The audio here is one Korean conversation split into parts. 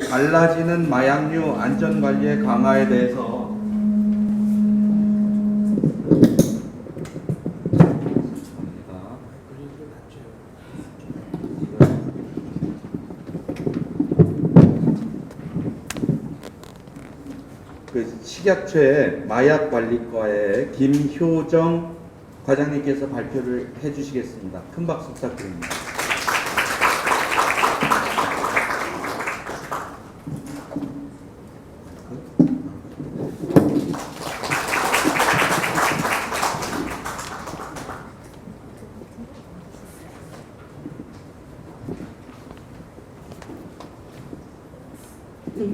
달라지는 마약류 안전관리의 강화에 대해서 그 식약처의 마약관리과의 김효정 과장님께서 발표를 해주시겠습니다. 큰 박수 부탁드립니다. 네,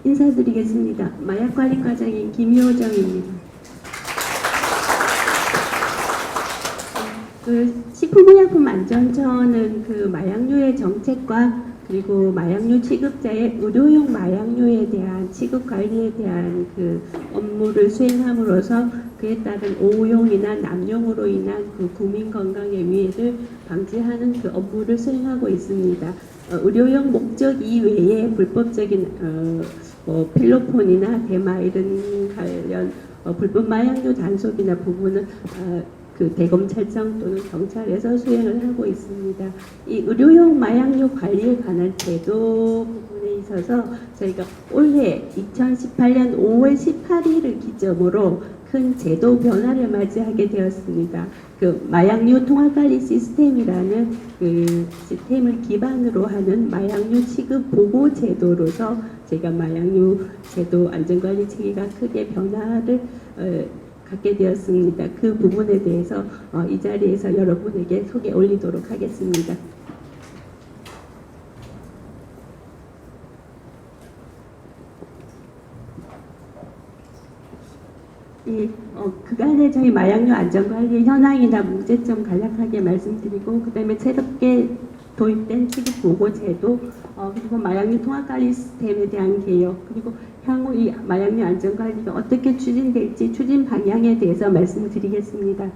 인사드리겠습니다. 마약관리과장인 김효정입니다. 식품의약품안전처는 마약류의 정책과 그리고 마약류 취급자의 의료용 마약류에 대한 취급 관리에 대한 업무를 수행함으로써 그에 따른 오용이나 남용으로 인한 국민 건강의 위해를 방지하는 업무를 수행하고 있습니다. 의료용 목적 이외에 불법적인 필로폰이나 대마 이런 관련 불법 마약류 단속이나 부분은 대검찰청 또는 경찰에서 수행을 하고 있습니다. 이 의료용 마약류 관리에 관한 제도 부분에 있어서 저희가 올해 2018년 5월 18일을 기점으로 큰 제도 변화를 맞이하게 되었습니다. 마약류 통합관리 시스템이라는 시스템을 기반으로 하는 마약류 취급 보고 제도로서 제가 마약류 제도 안전관리 체계가 크게 변화를 갖게 되었습니다. 그 부분에 대해서 이 자리에서 여러분에게 소개 올리도록 하겠습니다. 그간의 저희 마약류 안전관리 현황이나 문제점 간략하게 말씀드리고 그 다음에 새롭게 도입된 취급 보고 제도 그리고 마약류 통합관리 시스템에 대한 개혁 그리고 향후 이 마약류 안전관리가 어떻게 추진될지 추진 방향에 대해서 말씀드리겠습니다.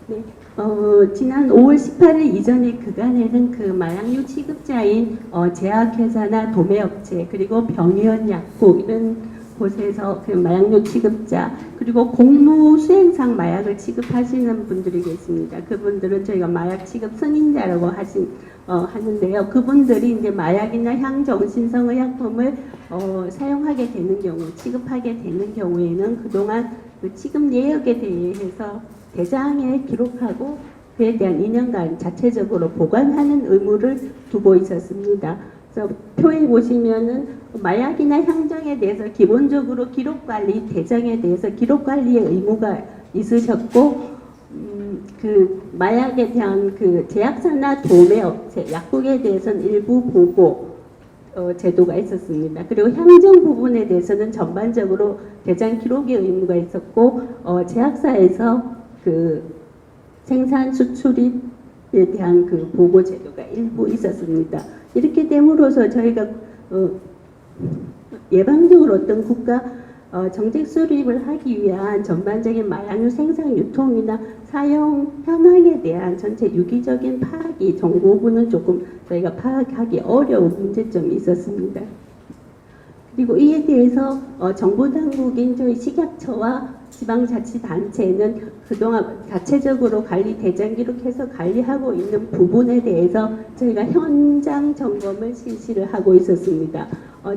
네, 지난 5월 18일 이전의 그간에는 마약류 취급자인 제약회사나 도매업체 그리고 병원 약국 이런 곳에서 마약류 취급자 그리고 공무 수행상 마약을 취급하시는 분들이 계십니다. 그분들은 저희가 마약 취급 승인자라고 하는데요. 그분들이 이제 마약이나 향정신성의약품을 사용하게 되는 경우, 취급하게 되는 경우에는 그동안 취급 내역에 대해서 대장에 기록하고 그에 대한 2년간 자체적으로 보관하는 의무를 두고 있었습니다. 그래서 표에 보시면은 마약이나 향정에 대해서 기본적으로 기록관리, 대장에 대해서 기록관리의 의무가 있으셨고 마약에 대한 제약사나 도매업체, 약국에 대해서는 일부 보고 제도가 있었습니다. 그리고 향정 부분에 대해서는 전반적으로 대장 기록의 의무가 있었고 제약사에서 생산 수출입에 대한 보고 제도가 일부 있었습니다. 이렇게 됨으로써 저희가 예방적으로 어떤 국가 정책 수립을 하기 위한 전반적인 마약류 생산 유통이나 사용 현황에 대한 전체 유기적인 파악이 정보부는 조금 저희가 파악하기 어려운 문제점이 있었습니다. 그리고 이에 대해서 정보당국인 저희 식약처와 지방자치단체는 그동안 자체적으로 관리 대장 기록해서 관리하고 있는 부분에 대해서 저희가 현장 점검을 실시를 하고 있었습니다.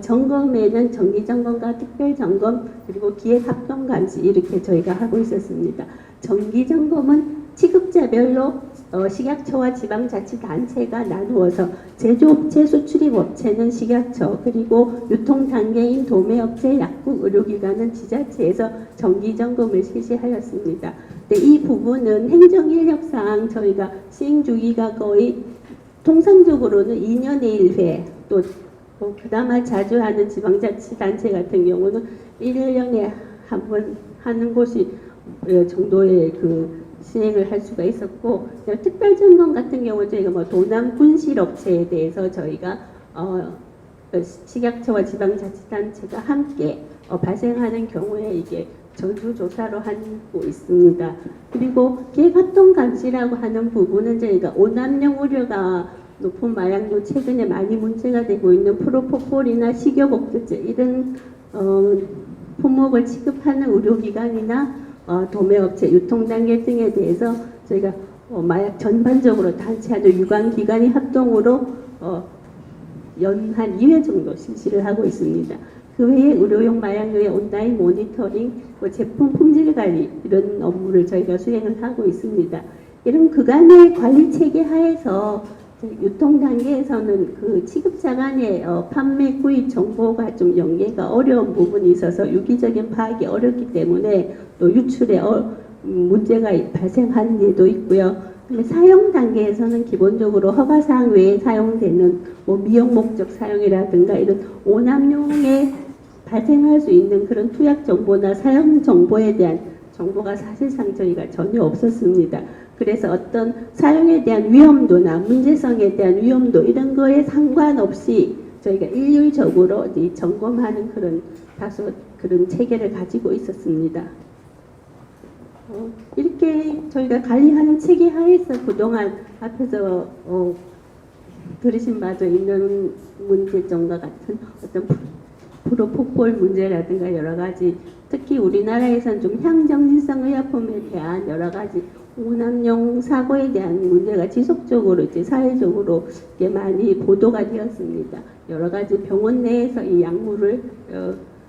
점검에는 정기점검과 특별점검 그리고 기획합동감시 이렇게 저희가 하고 있었습니다. 정기점검은 취급자별로 식약처와 지방자치단체가 나누어서 제조업체, 수출입업체는 식약처, 그리고 유통단계인 도매업체, 약국, 의료기관은 지자체에서 정기점검을 실시하였습니다. 이 부분은 행정인력상 저희가 시행주기가 거의 통상적으로는 2년에 1회, 또 그나마 자주 하는 지방자치단체 같은 경우는 1년에 한 번 하는 곳이 정도의 시행을 할 수가 있었고, 특별점검 같은 경우 저희가 도남 군실업체에 대해서 저희가 식약처와 지방자치단체가 함께 발생하는 경우에 이게 전수조사로 하고 있습니다. 그리고 계획합동 감시라고 하는 부분은 저희가 오남용 우려가 높은 마약류 최근에 많이 문제가 되고 있는 프로포폴이나 식욕억제제 이런 품목을 취급하는 의료기관이나 도매업체, 유통단계 등에 대해서 저희가 마약 전반적으로 단체하는 유관기관이 합동으로 연 한 2회 정도 실시를 하고 있습니다. 그 외에 의료용 마약류의 온라인 모니터링, 제품 품질 관리 이런 업무를 저희가 수행을 하고 있습니다. 이런 그간의 관리 체계 하에서 유통 단계에서는 그 취급자 간의 판매 구입 정보가 좀 연계가 어려운 부분이 있어서 유기적인 파악이 어렵기 때문에 또 유출에 문제가 발생하는 일도 있고요. 사용 단계에서는 기본적으로 허가사항 외에 사용되는 미용 목적 사용이라든가 이런 오남용에 발생할 수 있는 그런 투약 정보나 사용 정보에 대한 정보가 사실상 저희가 전혀 없었습니다. 그래서 어떤 사용에 대한 위험도나 문제성에 대한 위험도 이런 거에 상관없이 저희가 일률적으로 점검하는 그런 다소 그런 체계를 가지고 있었습니다. 이렇게 저희가 관리하는 체계 하에서 그동안 앞에서 들으신 바도 있는 문제점과 같은 어떤 프로포폴 문제라든가 여러 가지 특히 우리나라에서는 좀 향정신성 의약품에 대한 여러 가지 오남용 사고에 대한 문제가 지속적으로 사회적으로 많이 보도가 되었습니다. 여러 가지 병원 내에서 이 약물을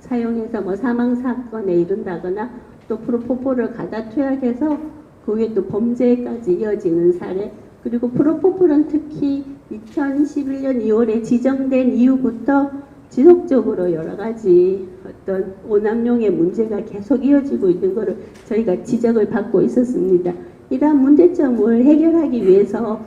사용해서 사망 사건에 이른다거나 또 프로포폴을 가다 투약해서 그 위에 또 범죄까지 이어지는 사례, 그리고 프로포폴은 특히 2011년 2월에 지정된 이후부터 지속적으로 여러 가지 어떤 오남용의 문제가 계속 이어지고 있는 것을 저희가 지적을 받고 있었습니다. 이러한 문제점을 해결하기 위해서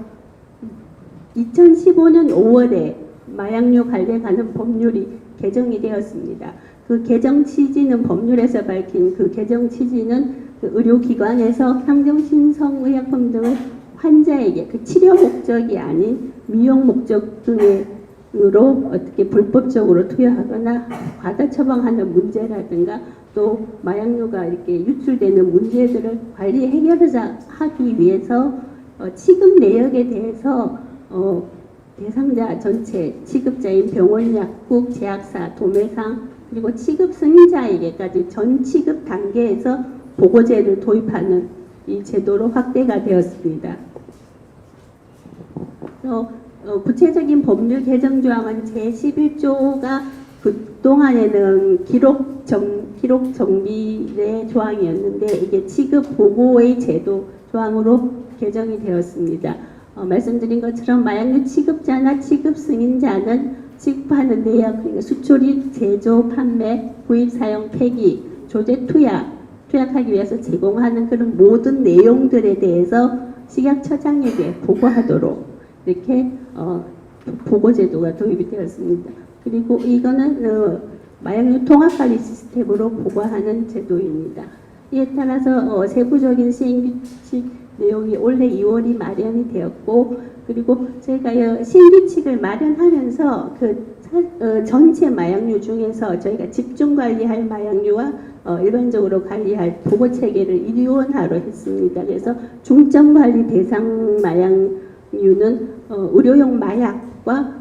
2015년 5월에 마약류 관련 하는 법률이 개정이 되었습니다. 그 개정 취지는 법률에서 밝힌 그 개정 취지는 그 의료기관에서 향정신성 의약품 등을 환자에게 그 치료 목적이 아닌 미용 목적 등으로 어떻게 불법적으로 투여하거나 과다 처방하는 문제라든가 또 마약류가 이렇게 유출되는 문제들을 관리 해결하기 위해서 취급 내역에 대해서 대상자 전체, 취급자인 병원, 약국, 제약사, 도매상 그리고 취급 승인자에게까지 전 취급 단계에서 보고제를 도입하는 이 제도로 확대가 되었습니다. 구체적인 법률 개정 조항은 제11조가 그동안에는 기록 정비의 조항이었는데 이게 취급 보고의 제도 조항으로 개정이 되었습니다. 말씀드린 것처럼 마약류 취급자나 취급 승인자는 취급하는 내역, 그러니까 수출입, 제조, 판매, 구입, 사용, 폐기, 조제, 투약하기 위해서 제공하는 그런 모든 내용들에 대해서 식약처장에게 보고하도록 이렇게 보고제도가 도입이 되었습니다. 그리고 이거는 마약류 통합관리 시스템으로 보고하는 제도입니다. 이에 따라서 세부적인 시행규칙 내용이 올해 2월이 마련이 되었고 그리고 저희가 신규칙을 마련하면서 전체 마약류 중에서 저희가 집중 관리할 마약류와 일반적으로 관리할 보고 체계를 일원화로 했습니다. 그래서 중점 관리 대상 마약류는 의료용 마약과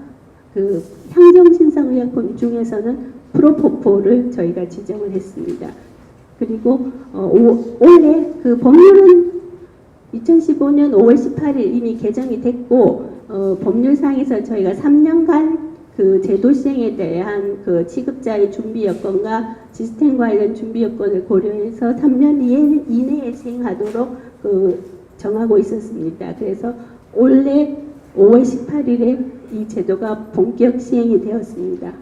그 향정신성 의약품 중에서는 프로포폴을 저희가 지정을 했습니다. 그리고 올해 그 법률은 2015년 5월 18일 이미 개정이 됐고 법률상에서 저희가 3년간 그 제도 시행에 대한 그 취급자의 준비 여건과 시스템 관련 준비 여건을 고려해서 3년 이내에 시행하도록 정하고 있었습니다. 그래서 올해 5월 18일에 이 제도가 본격 시행이 되었습니다.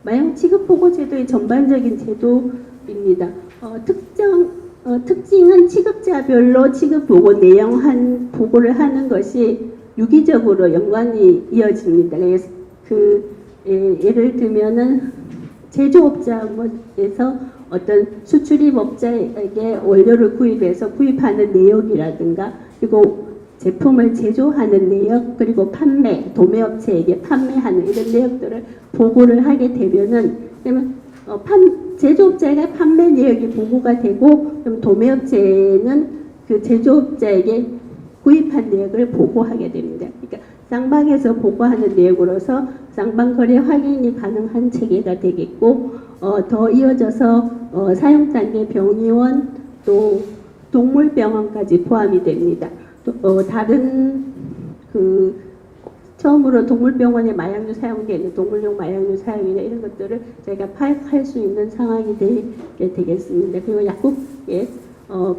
마약 취급 보고 제도의 전반적인 제도입니다. 특징은 취급자별로 취급 보고 내용 보고를 하는 것이 유기적으로 연관이 이어집니다. 그래서 예를 들면은 제조업자에서 어떤 수출입업자에게 원료를 구입해서 구입하는 내역이라든가 그리고 제품을 제조하는 내역 그리고 판매 도매업체에게 판매하는 이런 내역들을 보고를 하게 되면은 제조업자가 판매 내역이 보고가 되고, 그럼 도매업체는 그 제조업자에게 구입한 내역을 보고하게 됩니다. 그러니까 쌍방에서 보고하는 내역으로서 쌍방 거래 확인이 가능한 체계가 되겠고, 더 이어져서 사용 단계 병의원 또 동물병원까지 포함이 됩니다. 다른 처음으로 동물병원에 마약류 사용되는 동물용 마약류 사용이나 이런 것들을 저희가 파악할 수 있는 상황이 되겠습니다. 그리고 약국의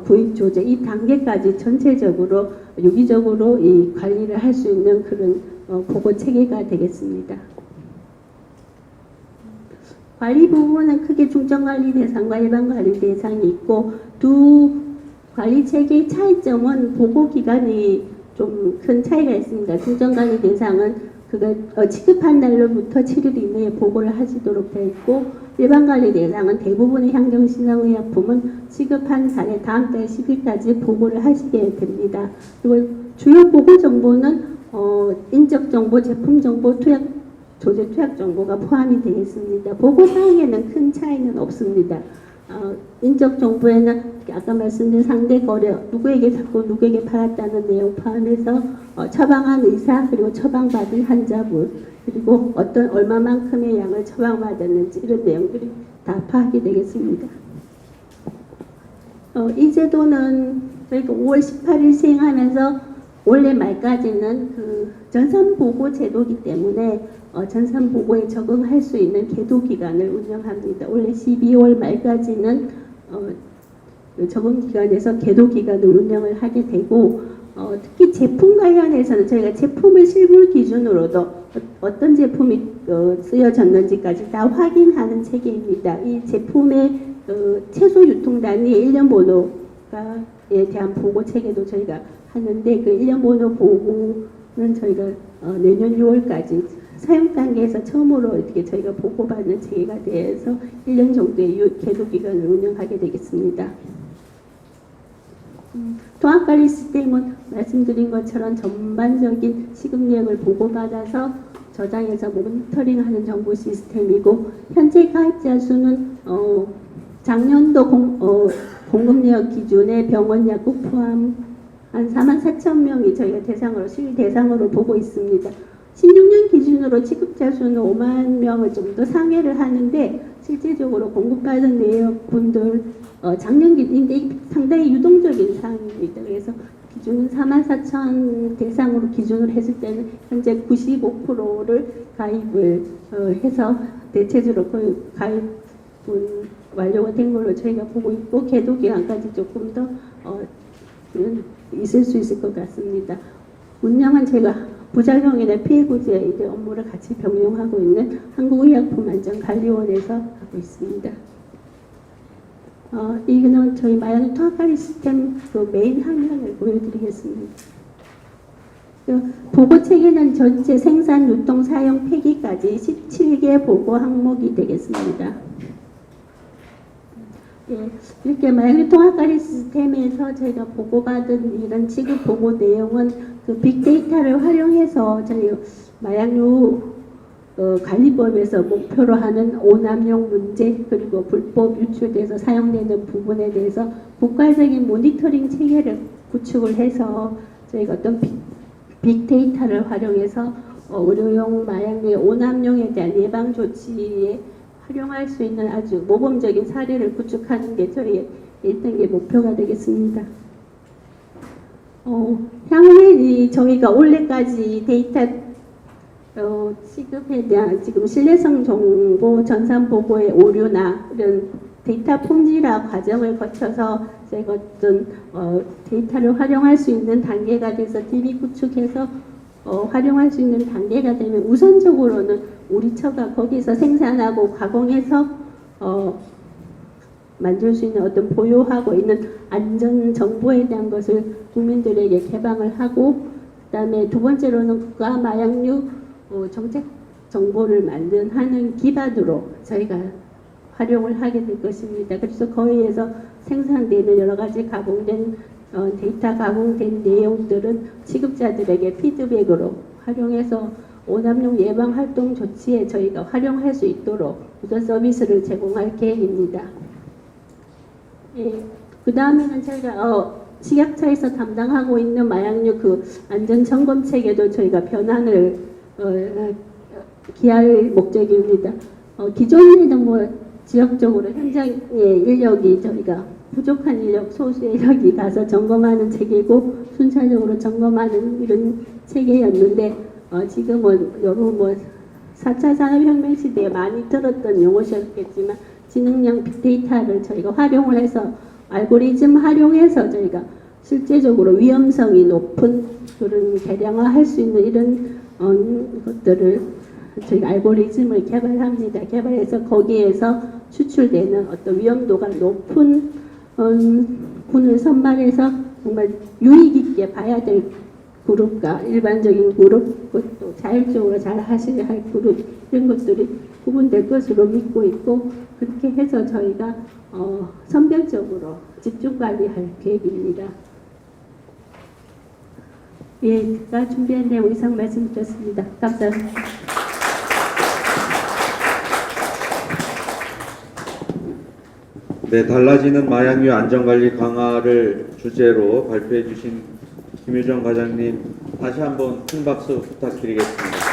구입 조제 이 단계까지 전체적으로 유기적으로 이 관리를 할 수 있는 그런 보고 체계가 되겠습니다. 관리 부분은 크게 중점관리 대상과 일반관리 대상이 있고, 두 관리 체계의 차이점은 보고 기간이 좀 큰 차이가 있습니다. 중점관리 대상은 취급한 날로부터 7일 이내에 보고를 하시도록 되어 있고, 일반관리 대상은 대부분의 향정신성의약품은 취급한 달에 다음 달 10일까지 보고를 하시게 됩니다. 그리고 주요 보고 정보는 인적 정보, 제품 정보, 조제 투약 정보가 포함이 되어 있습니다. 보고 사항에는 큰 차이는 없습니다. 인적 정보에는 아까 말씀드린 상대 거래, 누구에게 샀고 누구에게 팔았다는 내용 포함해서 처방한 의사, 그리고 처방받은 환자분, 그리고 얼마만큼의 양을 처방받았는지 이런 내용들이 다 파악이 되겠습니다. 이 제도는 저희가 5월 18일 시행하면서 올해 말까지는 전산보고 제도이기 때문에 전산보고에 적응할 수 있는 계도 기간을 운영합니다. 올해 12월 말까지는 적응 기간에서 계도 기간을 운영을 하게 되고, 특히 제품 관련해서는 저희가 제품을 실물 기준으로도 어떤 제품이 쓰여졌는지까지 다 확인하는 체계입니다. 이 제품의 최소 유통단위 1년 번호에 대한 보고 체계도 저희가 하는데, 그 1년 번호 보고는 저희가 내년 6월까지 사용 단계에서 처음으로 이렇게 저희가 보고받는 체계가 돼서 1년 정도의 계도 기간을 운영하게 되겠습니다. 통합관리 시스템은 말씀드린 것처럼 전반적인 시급 내역을 보고받아서 저장해서 모니터링하는 정보 시스템이고, 현재 가입자 수는 작년도 공급 내역 기준의 병원 약국 포함 한 44,000명이 저희가 시일 대상으로 보고 있습니다. 16년 기준으로 취급자 수는 5만 명을 좀 더 상회를 하는데, 실제적으로 공급받은 내역분들 작년 기준인데 상당히 유동적인 사항입니다. 그래서 기준은 44,000 대상으로 기준을 했을 때는 현재 95%를 가입을 해서 대체적으로 가입은 완료가 된 걸로 저희가 보고 있고, 계도 기간까지 조금 더 있을 수 있을 것 같습니다. 운영은 제가 부작용이나 피해 구제 업무를 같이 병용하고 있는 한국의약품안전관리원에서 하고 있습니다. 이거는 저희 마약 통합관리 시스템 메인 화면을 보여드리겠습니다. 보고 체계는 전체 생산, 유통, 사용, 폐기까지 17개 보고 항목이 되겠습니다. 이렇게 마약 통합관리 시스템에서 저희가 보고받은 이런 취급 보고 내용은 빅데이터를 활용해서 저희 마약류 관리법에서 목표로 하는 오남용 문제, 그리고 불법 유출돼서 사용되는 부분에 대해서 국가적인 모니터링 체계를 구축을 해서 저희가 어떤 빅데이터를 활용해서 의료용 마약류의 오남용에 대한 예방 조치에 활용할 수 있는 아주 모범적인 사례를 구축하는 게 저희의 1단계 목표가 되겠습니다. 향후에 저희가 올해까지 데이터 취급에 대한 지금 신뢰성 정보 전산 보고의 오류나 이런 데이터 품질화 과정을 거쳐서 저희가 어떤 데이터를 활용할 수 있는 단계가 돼서 DB 구축해서 활용할 수 있는 단계가 되면 우선적으로는 우리 처가 거기서 생산하고 가공해서 만들 수 있는 어떤 보유하고 있는 안전 정보에 대한 것을 국민들에게 개방을 하고, 그다음에 두 번째로는 국가 마약류 정책 정보를 하는 기반으로 저희가 활용을 하게 될 것입니다. 그래서 거기에서 생산되는 여러 가지 가공된 데이터 가공된 내용들은 취급자들에게 피드백으로 활용해서 오남용 예방 활동 조치에 저희가 활용할 수 있도록 우선 서비스를 제공할 계획입니다. 예, 그 다음에는 저희가 식약처에서 담당하고 있는 마약류 그 안전 점검 체계도 저희가 변환을 기할 목적입니다. 기존에는 뭐 지역적으로 현장의 인력이 저희가 부족한 인력, 소수의 인력이 가서 점검하는 체계고 순차적으로 점검하는 이런 체계였는데 지금은 여러 4차 산업혁명 시대에 많이 들었던 용어셨겠지만 지능형 빅데이터를 저희가 활용을 해서 알고리즘 활용해서 저희가 실제적으로 위험성이 높은 그런 개량화할 수 있는 이런 것들을 저희가 알고리즘을 개발합니다. 개발해서 거기에서 추출되는 어떤 위험도가 높은 군을 선발해서 정말 유익 있게 봐야 될 그룹과 일반적인 그룹, 그것도 자율적으로 잘 하셔야 할 그룹 이런 것들이 구분될 것으로 믿고 있고 그렇게 해서 저희가 선별적으로 집중 관리할 계획입니다. 예, 제가 준비한 내용 이상 말씀드렸습니다. 감사합니다. 네, 달라지는 마약류 안전관리 강화를 주제로 발표해 주신 김효정 과장님 다시 한번 큰 박수 부탁드리겠습니다.